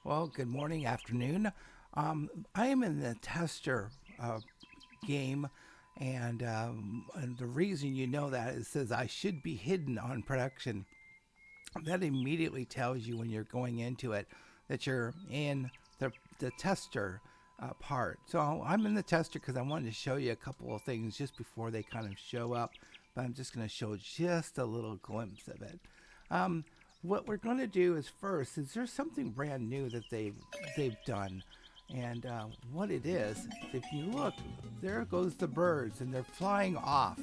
Well, good morning, afternoon. I am in the tester game, and the reason you know that is it says I should be hidden on production. That immediately tells you when you're going into it that you're in the tester part. So I'm in the tester because I wanted to show you a couple of things just before they kind of show up, but I'm just going to show just a little glimpse of it. Um, what we're going to do is first is there's something brand new that they've done, and what it is, if you look, there goes the birds, and they're flying off,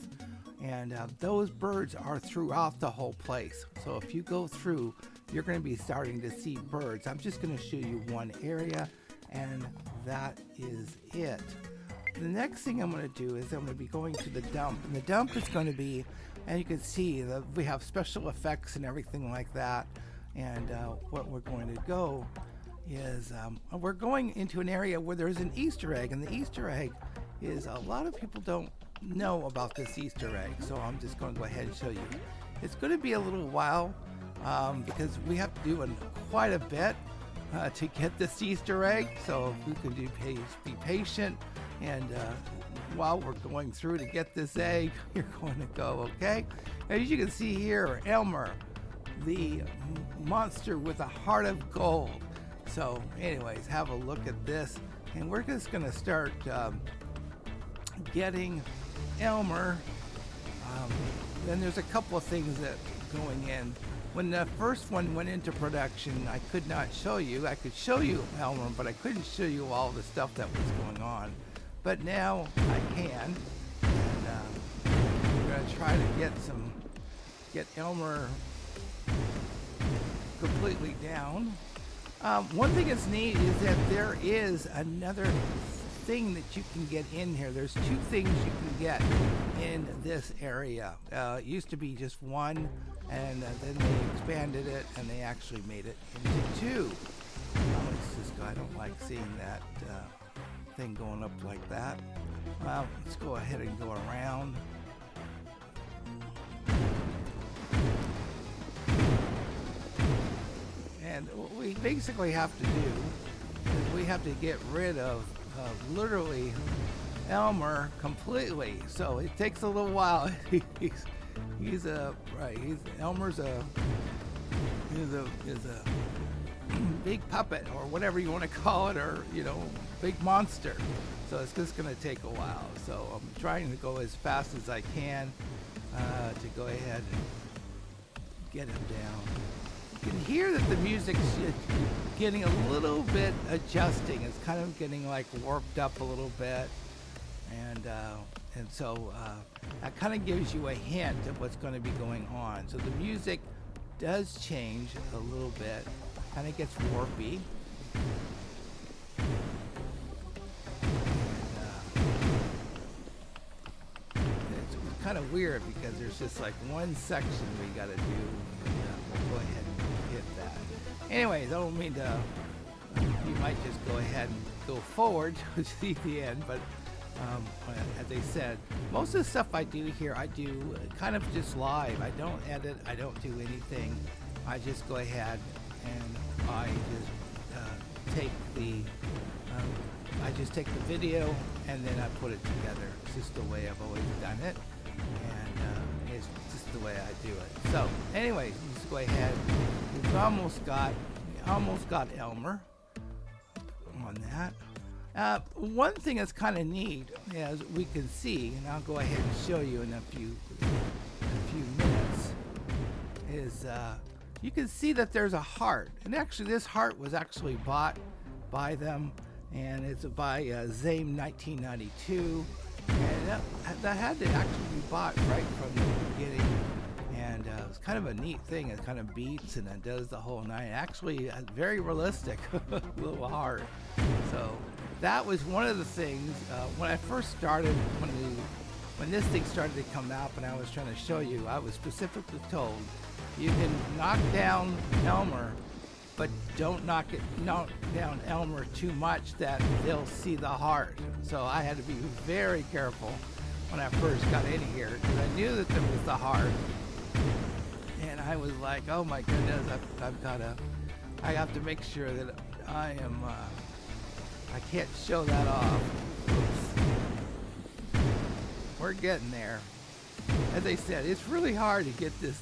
and those birds are throughout the whole place. So if you go through, you're going to be starting to see birds. I'm just going to show you one area, and that is it. The next thing I'm going to do is I'm going to be going to the dump, and the dump is going to be, and you can see that we have special effects and everything like that. And what we're going to go is we're going into an area where there's an Easter egg, and the Easter egg is a lot of people don't know about this Easter egg, so I'm just going to go ahead and show you. It's going to be a little while because we have to do quite a bit to get this Easter egg, so if we can be patient, and while we're going through to get this egg, you're going to go, okay? As you can see here, Elmer, the monster with a heart of gold. So anyways, have a look at this, and we're just going to start getting Elmer. Then there's a couple of things that going in. When the first one went into production, I could not show you. I could show you Elmer, but I couldn't show you all the stuff that was going on. But now I can, and we're going to try to get Elmer completely down. One thing that's neat is that there is another thing that you can get in here. There's two things you can get in this area. It used to be just one, and then they expanded it, and they actually made it into two. I don't like seeing that thing going up like that. Well, let's go ahead and go around. And what we basically have to do is we have to get rid of literally Elmer completely. So it takes a little while. Elmer's a big puppet, or whatever you want to call it, or big monster. So it's just going to take a while. So I'm trying to go as fast as I can to go ahead and get him down. You can hear that the music's getting a little bit adjusting. It's kind of getting like warped up a little bit, and so that kind of gives you a hint of what's going to be going on. So the music does change a little bit, kind of gets warpy. It's kind of weird because there's just like one section we got to do. We'll go ahead and hit that. Anyways, I don't mean to. You might just go ahead and go forward to see the end, but as I said, most of the stuff I do here, I do kind of just live. I don't edit. I don't do anything. I just go ahead and I just take the video and then I put it together. It's just the way I've always done it, and it's just the way I do it. So, anyways, let's go ahead. We've almost got Elmer on that. One thing that's kind of neat, as we can see, and I'll go ahead and show you in a few minutes, is you can see that there's a heart, and actually this heart was actually bought by them, and it's by Zame 1992, and that had to actually be bought right from the beginning. And it's kind of a neat thing. It kind of beats and it does the whole nine. Actually, very realistic, little heart. So that was one of the things when I first started, when this thing started to come out, and I was trying to show you, I was specifically told you can knock down Elmer, but don't knock down Elmer too much that they'll see the heart. So I had to be very careful when I first got in here, because I knew that there was the heart. And I was like, oh my goodness, I have to make sure that I am. I can't show that off. Oops. We're getting there. As I said, it's really hard to get this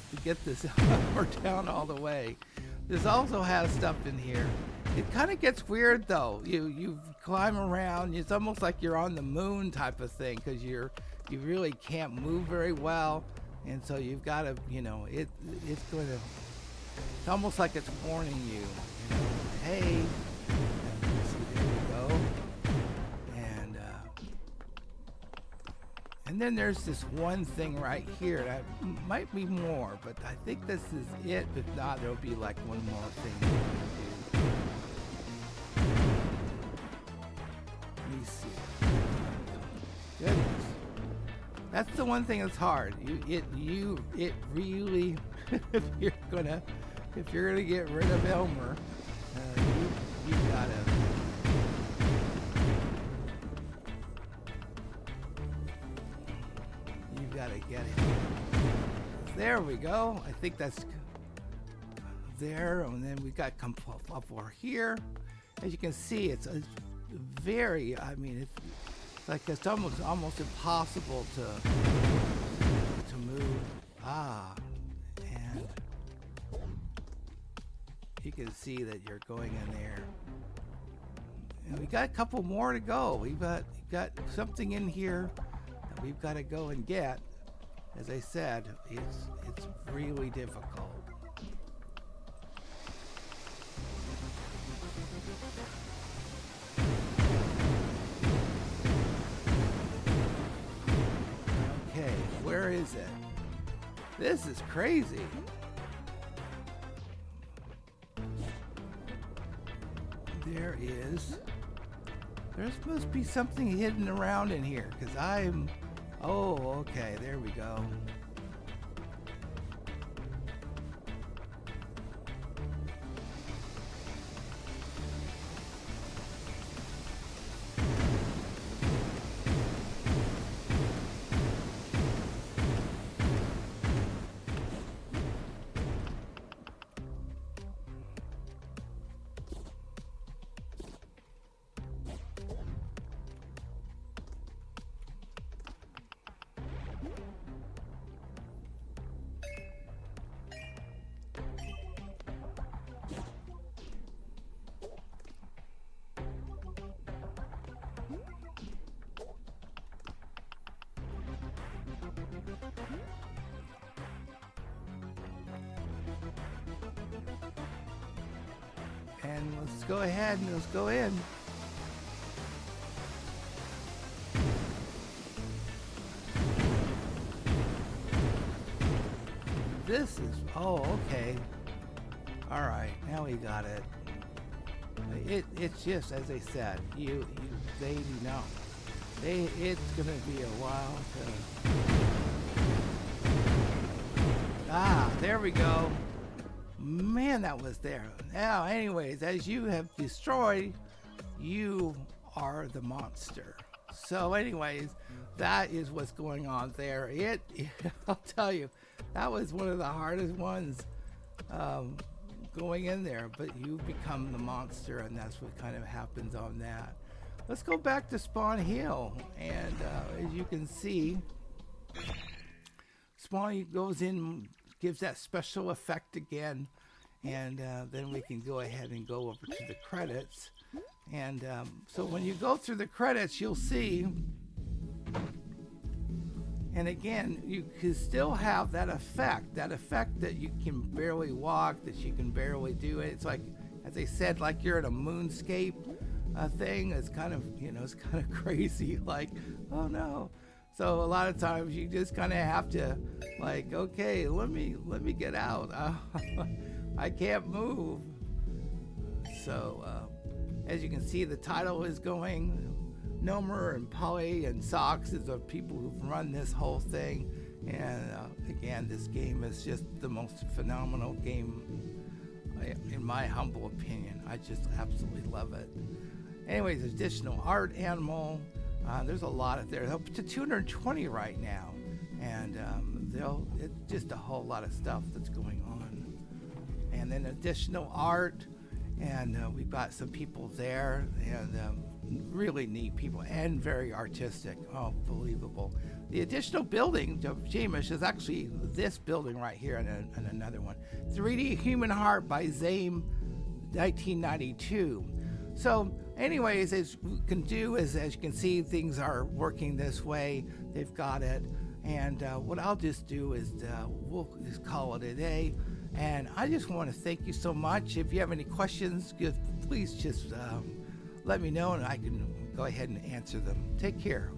up or down all the way. This also has stuff in here. It kind of gets weird though. You climb around. It's almost like you're on the moon type of thing because you really can't move very well, and so you've got to it's almost like it's warning you. Hey, see, there we go. And then there's this one thing right here that might be more, but I think this is it. If not, there'll be like one more thing we can do. Let me see. Goodness. That's the one thing that's hard. It really if you're gonna get rid of Elmer, you gotta. Gotta get it. There we go. I think that's there, and then we got come up over here. As you can see, it's a very. I mean, it's like it's almost impossible to move. And you can see that you're going in there. And we got a couple more to go. We've got something in here that we've got to go and get. As I said, it's really difficult. Okay, where is it? This is crazy. There's supposed to be something hidden around in here, because I'm... Oh, okay, there we go. And let's go ahead and let's go in. This is, oh, okay. All right, now we got it. It's just, as I said, they do know. It's gonna be a while to, there we go. Man, that was there. Now, anyways, as you have destroyed, you are the monster. So anyways, that is what's going on there. I'll tell you, that was one of the hardest ones going in there, but you become the monster, and that's what kind of happens on that. Let's go back to Spawn Hill, and as you can see, Spawn goes in, gives that special effect again, and then we can go ahead and go over to the credits. And so when you go through the credits, you'll see, and again, you can still have that effect that you can barely walk, that you can barely do it. It's like, as I said, like you're in a moonscape thing. It's kind of, it's kind of crazy, like, oh no. So a lot of times you just kind of have to, like, okay, let me get out. I can't move. So as you can see, the title is going. Nomer and Polly and Socks is the people who've run this whole thing. And again, this game is just the most phenomenal game, in my humble opinion. I just absolutely love it. Anyways, additional art, animal. There's a lot of there. Up to 220 right now, and it's just a whole lot of stuff that's going on. And then additional art, and we've got some people there, and really neat people and very artistic. Oh, believable. The additional building of Jamish is actually this building right here and another one. 3D Human Heart by Zame, 1992. So anyways, as we can do is, as you can see, things are working this way. They've got it. And what I'll just do is we'll just call it a day. And I just want to thank you so much. If you have any questions, please just let me know and I can go ahead and answer them. Take care.